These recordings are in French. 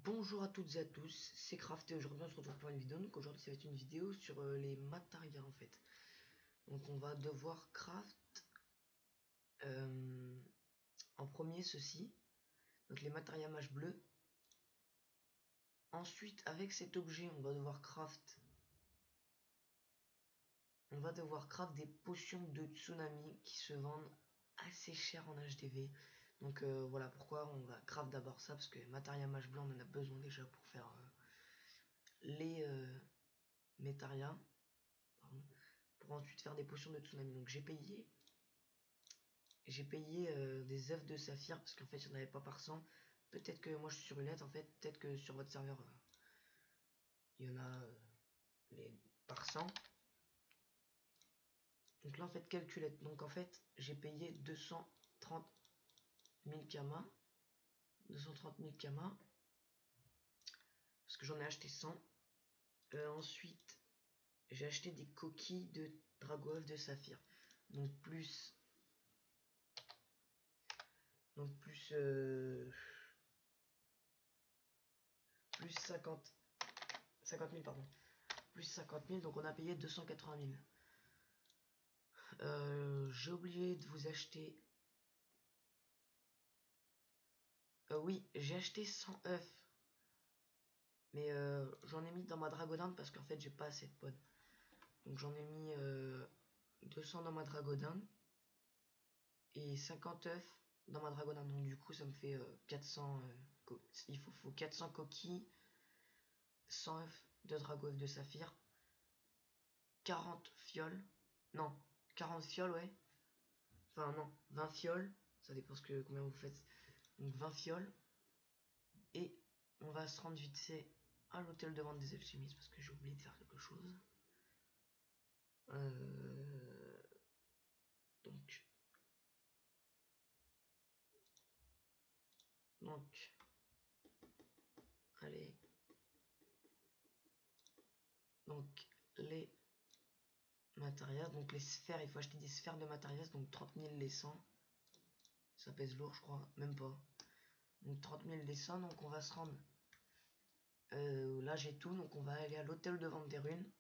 Bonjour à toutes et à tous, c'est Craft et aujourd'hui on se retrouve pour une vidéo. Donc aujourd'hui ça va être une vidéo sur les matériaux en fait. Donc on va devoir craft en premier ceci, donc les matériaux mâche bleu. Ensuite avec cet objet on va devoir craft des potions de tsunami qui se vendent assez cher en HDV. Donc voilà pourquoi on va craft d'abord ça, parce que les matériaux mâche blanc on en a besoin déjà pour faire les métariens, pour ensuite faire des potions de tsunami. Donc j'ai payé des œufs de saphir parce qu'en fait il n'y en avait pas par 100. Peut-être que moi je suis sur une lettre en fait, peut-être que sur votre serveur il y en a les par 100. Donc là en fait calculette. Donc en fait j'ai payé 230 000 kamas. 230 000 kamas. Parce que j'en ai acheté 100. Ensuite j'ai acheté des coquilles de drago de saphir. Donc plus 50 000 pardon. Plus 50 000, donc on a payé 280 000. J'ai oublié de vous acheter. Oui, j'ai acheté 100 œufs. Mais j'en ai mis dans ma dragodinde parce qu'en fait j'ai pas assez de pod. Donc j'en ai mis 200 dans ma dragodinde. Et 50 œufs dans ma dragodinde. Donc du coup ça me fait 400. Il faut 400 coquilles. 100 œufs de drago de saphir. 40 fioles. Non, 40 fioles, ouais. Enfin non, 20 fioles. Ça dépend combien vous faites. Donc 20 fioles. Et on va se rendre vite fait à l'hôtel de vente des alchimistes parce que j'ai oublié de faire quelque chose. Donc, allez. Donc, les matériaux, donc les sphères, il faut acheter des sphères de matériaux, donc 30 000 les 100. Ça pèse lourd, je crois, même pas. Donc 30 000 les 100, donc on va se rendre. Là j'ai tout, donc on va aller à l'hôtel de vente des runes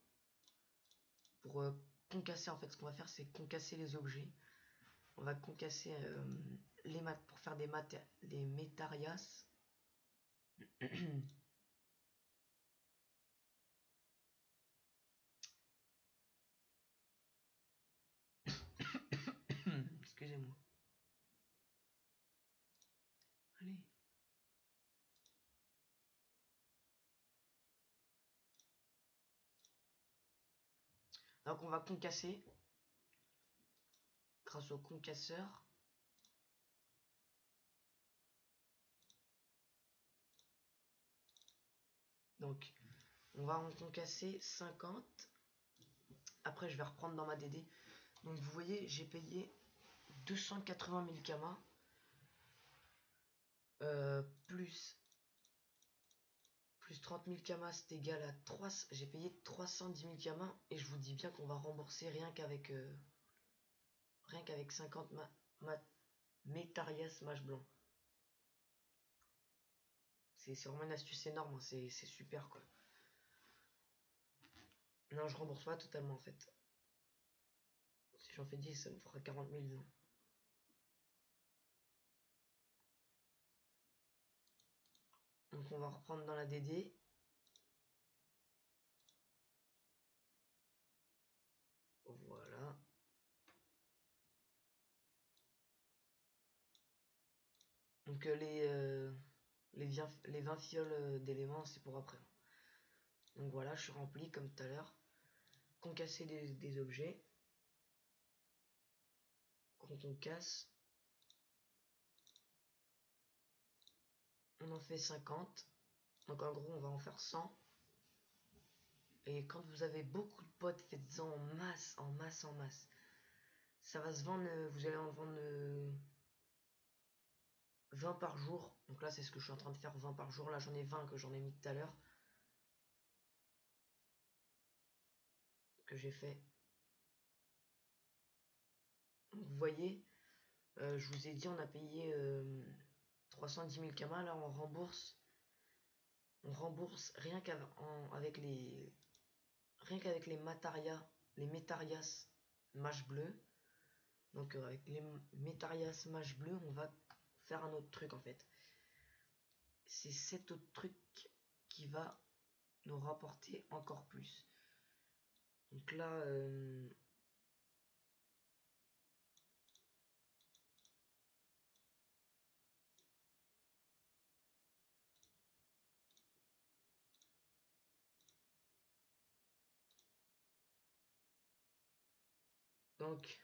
pour concasser. En fait, ce qu'on va faire, c'est concasser les objets. On va concasser les maths pour faire les métarias. Excusez-moi. Allez. Donc on va concasser grâce au concasseur. Donc on va en concasser 50. Après je vais reprendre dans ma DD. Donc vous voyez j'ai payé 280 000 kamas. Plus 30 000 kamas c'est égal à 3. J'ai payé 310 000 kamas. Et je vous dis bien qu'on va rembourser rien qu'avec 50 métarias mâche blanc. C'est vraiment une astuce énorme, hein. C'est super quoi. Non, je rembourse pas totalement en fait. Si j'en fais 10, ça me fera 40 000. Donc on va reprendre dans la DD. Voilà. Donc les 20 fioles d'éléments, c'est pour après. Donc voilà, je suis rempli comme tout à l'heure. Concasser des objets. Quand on casse, on en fait 50. Donc en gros, on va en faire 100. Et quand vous avez beaucoup de potes, faites-en en masse, en masse, en masse. Ça va se vendre, vous allez en vendre 20 par jour. Donc là, c'est ce que je suis en train de faire, 20 par jour. Là, j'en ai 20 que j'en ai mis tout à l'heure. Que j'ai fait. Donc, vous voyez, je vous ai dit, on a payé 310 000 kamas. Là, on rembourse on rembourse rien qu'avec les Métarias mâche bleu. Donc avec les Métarias mâche bleu, on va faire un autre truc en fait. C'est cet autre truc qui va nous rapporter encore plus. Donc là, donc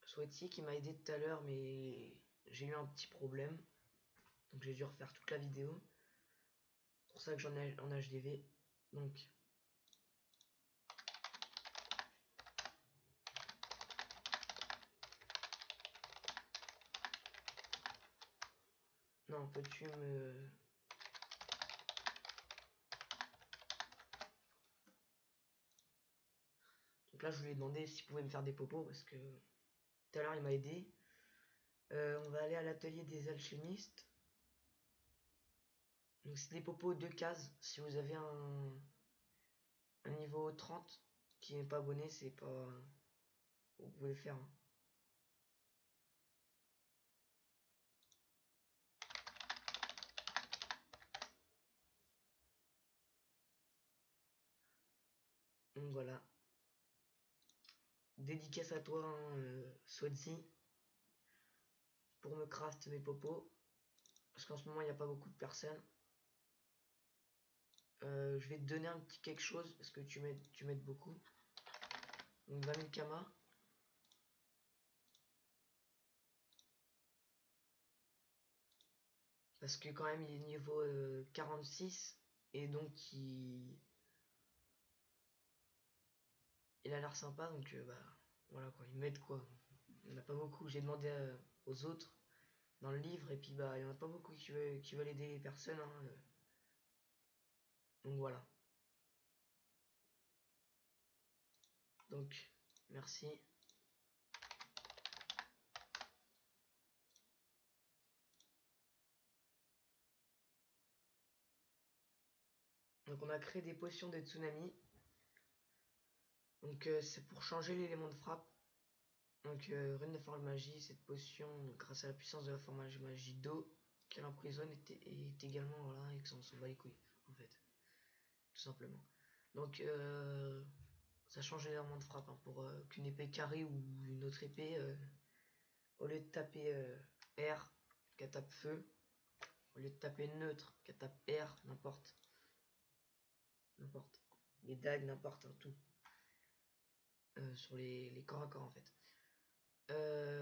Sweaty qui m'a aidé tout à l'heure, mais j'ai eu un petit problème, donc j'ai dû refaire toute la vidéo. C'est pour ça que j'en ai en HDV. Donc non, peux-tu me... Donc là, je lui ai demandé s'il pouvait me faire des popos parce que tout à l'heure, il m'a aidé. On va aller à l'atelier des alchimistes. Donc c'est des popos 2 cases. Si vous avez un niveau 30 qui n'est pas abonné, c'est pas... Vous pouvez le faire. Hein. Donc voilà. Dédicace à toi, hein, Swazi, pour me craft mes popos. Parce qu'en ce moment, il n'y a pas beaucoup de personnes. Je vais te donner un petit quelque chose parce que tu m'aides beaucoup. Donc 20 000 kamas. Parce que quand même il est niveau 46. Et donc il a l'air sympa. Donc bah voilà quoi, il m'aide quoi. Il n'y en a pas beaucoup. J'ai demandé aux autres dans le livre. Et puis bah il n'y en a pas beaucoup qui veulent aider les personnes. Hein, donc voilà. Donc merci. Donc on a créé des potions de tsunami. Donc c'est pour changer l'élément de frappe. Donc rune de forme magie, cette potion, grâce à la puissance de la forme magie d'eau qu'elle emprisonne, est également voilà, et que ça on s'en bat les couilles en fait, tout simplement. Donc ça change l'élément de frappe hein, pour qu'une épée carrée ou une autre épée, au lieu de taper R, qu'elle tape feu, au lieu de taper neutre, qu'elle tape R, n'importe, les dagues, n'importe, hein, tout. Sur les corps à corps en fait.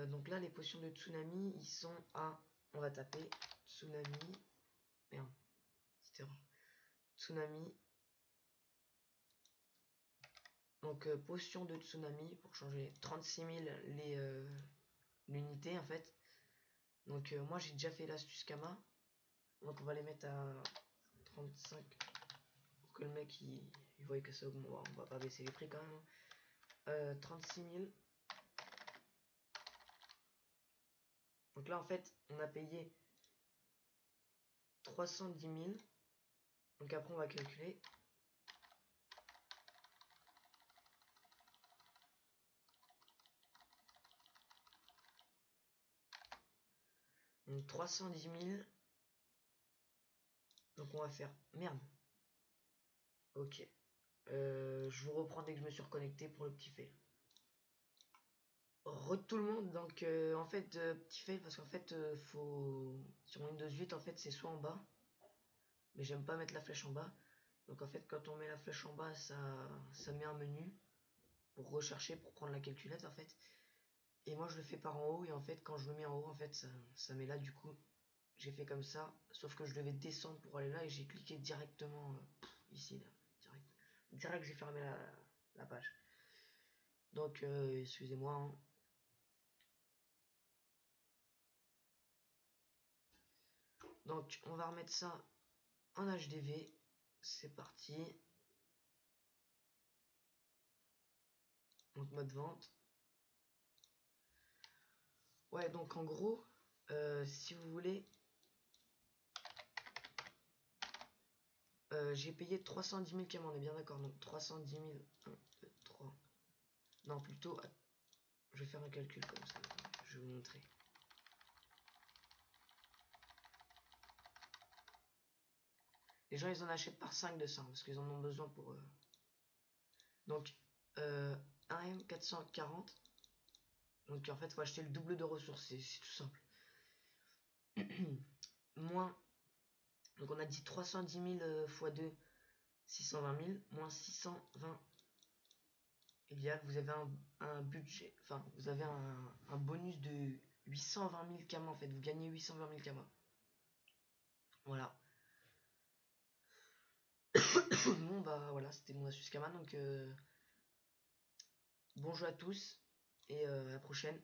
Donc là les potions de tsunami ils sont à, on va taper tsunami, merde, c'était tsunami. Donc potion de tsunami pour changer 36 000 l'unité en fait. Donc moi j'ai déjà fait l'astuce Kama. Donc on va les mettre à 35 pour que le mec il voit que ça augmente. On va pas baisser les prix quand même. 36 000. Donc là en fait on a payé 310 000. Donc après on va calculer. Donc 310 000. Donc on va faire... Merde. Ok. Je vous reprends dès que je me suis reconnecté pour le petit fail. Re tout le monde, donc en fait petit fail parce qu'en fait faut... Sur Windows 8 en fait c'est soit en bas. Mais j'aime pas mettre la flèche en bas. Donc en fait quand on met la flèche en bas ça met un menu pour rechercher, pour prendre la calculette en fait. Et moi je le fais par en haut et en fait quand je le mets en haut en fait ça met là du coup. J'ai fait comme ça, sauf que je devais descendre pour aller là et j'ai cliqué directement ici là, direct j'ai fermé la page. Donc excusez-moi. Hein. Donc on va remettre ça en HDV. C'est parti. Donc mode vente. Ouais, donc en gros, si vous voulez, j'ai payé 310 000 cam, on est bien d'accord. Donc 310 000, 1, 2, 3. Non, plutôt, je vais faire un calcul comme ça. Je vais vous montrer. Les gens, ils en achètent par 5 de ça, parce qu'ils en ont besoin pour... Donc, 1M 440. Donc, en fait, il faut acheter le double de ressources, c'est tout simple. Moins, donc on a dit 310 000 x 2, 620 000, moins 620 égale, vous avez un budget, enfin, vous avez un bonus de 820 000 kamas, en fait, vous gagnez 820 000 kamas. Voilà. Bon, bah voilà, c'était mon astuce Kama, donc bon jeu à tous, et à la prochaine.